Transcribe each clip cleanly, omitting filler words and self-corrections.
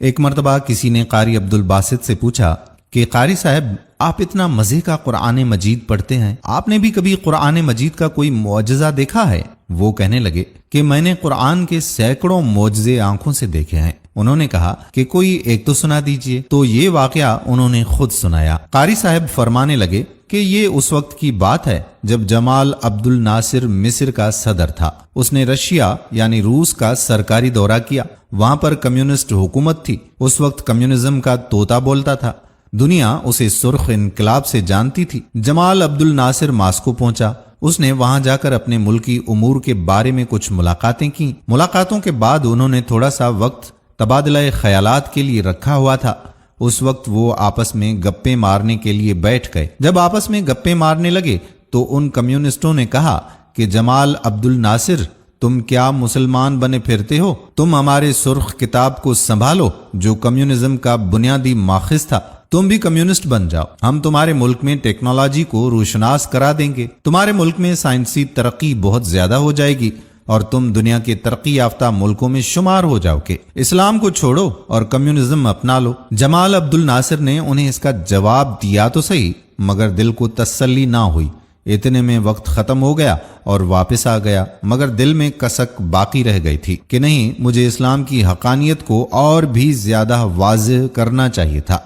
ایک مرتبہ کسی نے قاری عبدالباسط سے پوچھا کہ قاری صاحب آپ اتنا مزے کا قرآن مجید پڑھتے ہیں، آپ نے بھی کبھی قرآن مجید کا کوئی معجزہ دیکھا ہے؟ وہ کہنے لگے کہ میں نے قرآن کے سینکڑوں معجزے آنکھوں سے دیکھے ہیں۔ انہوں نے کہا کہ کوئی ایک تو سنا دیجئے۔ تو یہ واقعہ انہوں نے خود سنایا۔ قاری صاحب فرمانے لگے کہ یہ اس وقت کی بات ہے جب جمال عبد الناصر مصر کا صدر تھا۔ اس نے رشیا یعنی روس کا سرکاری دورہ کیا۔ وہاں پر کمیونسٹ حکومت تھی۔ اس وقت کمیونزم کا طوطا بولتا تھا۔ دنیا اسے سرخ انقلاب سے جانتی تھی۔ جمال عبد الناصر ماسکو پہنچا۔ اس نے وہاں جا کر اپنے ملکی امور کے بارے میں کچھ ملاقاتیں کی۔ ملاقاتوں کے بعد انہوں نے تھوڑا سا وقت تبادلہ خیالات کے لیے رکھا ہوا تھا۔ اس وقت وہ آپس میں گپیں مارنے کے لیے بیٹھ گئے۔ جب آپس میں گپیں مارنے لگے تو ان کمیونسٹوں نے کہا کہ جمال عبد الناصر، تم کیا مسلمان بنے پھرتے ہو؟ تم ہمارے سرخ کتاب کو سنبھالو جو کمیونزم کا بنیادی ماخذ تھا۔ تم بھی کمیونسٹ بن جاؤ۔ ہم تمہارے ملک میں ٹیکنالوجی کو روشناس کرا دیں گے۔ تمہارے ملک میں سائنسی ترقی بہت زیادہ ہو جائے گی اور تم دنیا کے ترقی یافتہ ملکوں میں شمار ہو جاؤ گے۔ اسلام کو چھوڑو اور کمیونزم اپنا لو۔ جمال عبد الناصر نے انہیں اس کا جواب دیا تو صحیح، مگر دل کو تسلی نہ ہوئی۔ اتنے میں وقت ختم ہو گیا اور واپس آ گیا، مگر دل میں کسک باقی رہ گئی تھی کہ نہیں، مجھے اسلام کی حقانیت کو اور بھی زیادہ واضح کرنا چاہیے تھا۔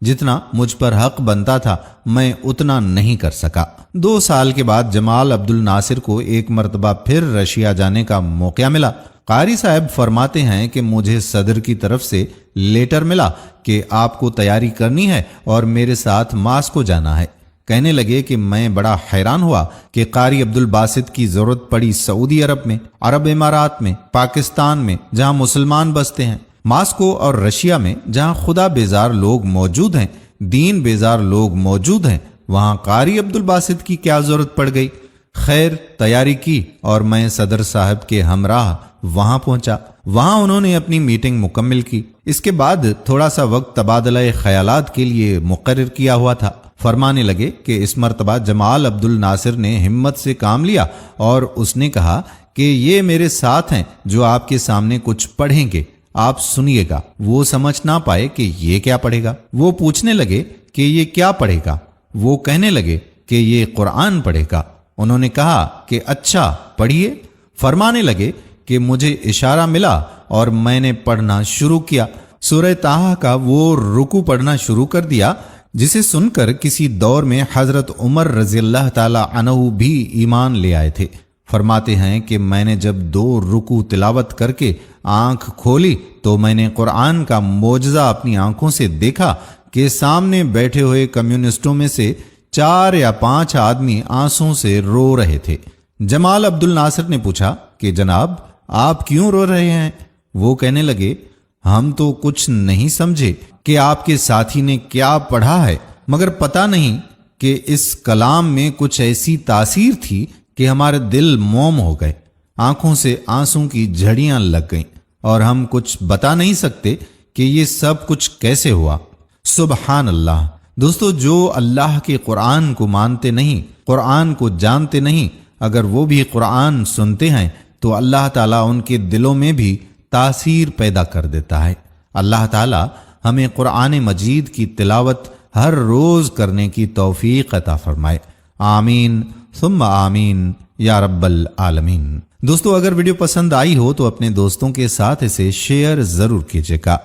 جتنا مجھ پر حق بنتا تھا میں اتنا نہیں کر سکا۔ 2 سال کے بعد جمال عبد الناصر کو ایک مرتبہ پھر رشیا جانے کا موقع ملا۔ قاری صاحب فرماتے ہیں کہ مجھے صدر کی طرف سے لیٹر ملا کہ آپ کو تیاری کرنی ہے اور میرے ساتھ ماسکو جانا ہے۔ کہنے لگے کہ میں بڑا حیران ہوا کہ قاری عبدالباسط کی ضرورت پڑی سعودی عرب میں، عرب امارات میں، پاکستان میں جہاں مسلمان بستے ہیں، ماسکو اور رشیا میں جہاں خدا بیزار لوگ موجود ہیں، دین بیزار لوگ موجود ہیں، وہاں قاری عبدالباسط کی کیا ضرورت پڑ گئی؟ خیر، تیاری کی اور میں صدر صاحب کے ہمراہ وہاں پہنچا۔ وہاں انہوں نے اپنی میٹنگ مکمل کی۔ اس کے بعد تھوڑا سا وقت تبادلہ خیالات کے لیے مقرر کیا ہوا تھا۔ فرمانے لگے کہ اس مرتبہ جمال عبد الناصر نے ہمت سے کام لیا اور اس نے کہا کہ یہ میرے ساتھ ہیں جو آپ کے سامنے کچھ پڑھیں گے، آپ سنیے گا۔ وہ سمجھ نہ پائے کہ یہ کیا پڑھے گا۔ وہ پوچھنے لگے کہ یہ کیا پڑھے گا۔ وہ کہنے لگے کہ یہ قرآن پڑھے گا۔ انہوں نے کہا کہ اچھا پڑھیے۔ فرمانے لگے کہ مجھے اشارہ ملا اور میں نے پڑھنا شروع کیا۔ سورہ طٰہٰ کا وہ رکوع پڑھنا شروع کر دیا جسے سن کر کسی دور میں حضرت عمر رضی اللہ تعالی عنہ بھی ایمان لے آئے تھے۔ فرماتے ہیں کہ میں نے جب 2 رکوع تلاوت کر کے آنکھ کھولی تو میں نے قرآن کا معجزہ اپنی آنکھوں سے دیکھا کہ سامنے بیٹھے ہوئے کمیونسٹوں میں سے 4 یا 5 آدمی آنسوں سے رو رہے تھے۔ جمال عبد الناصر نے پوچھا کہ جناب آپ کیوں رو رہے ہیں؟ وہ کہنے لگے ہم تو کچھ نہیں سمجھے کہ آپ کے ساتھی نے کیا پڑھا ہے، مگر پتہ نہیں کہ اس کلام میں کچھ ایسی تاثیر تھی کہ ہمارے دل موم ہو گئے، آنکھوں سے آنسوں کی جھڑیاں لگ گئیں اور ہم کچھ بتا نہیں سکتے کہ یہ سب کچھ کیسے ہوا۔ سبحان اللہ۔ دوستو، جو اللہ کے قرآن کو مانتے نہیں، قرآن کو جانتے نہیں، اگر وہ بھی قرآن سنتے ہیں تو اللہ تعالیٰ ان کے دلوں میں بھی تاثیر پیدا کر دیتا ہے۔ اللہ تعالیٰ ہمیں قرآن مجید کی تلاوت ہر روز کرنے کی توفیق عطا فرمائے۔ آمین ثم آمین یا رب العالمین۔ دوستو، اگر ویڈیو پسند آئی ہو تو اپنے دوستوں کے ساتھ اسے شیئر ضرور کیجیے گا۔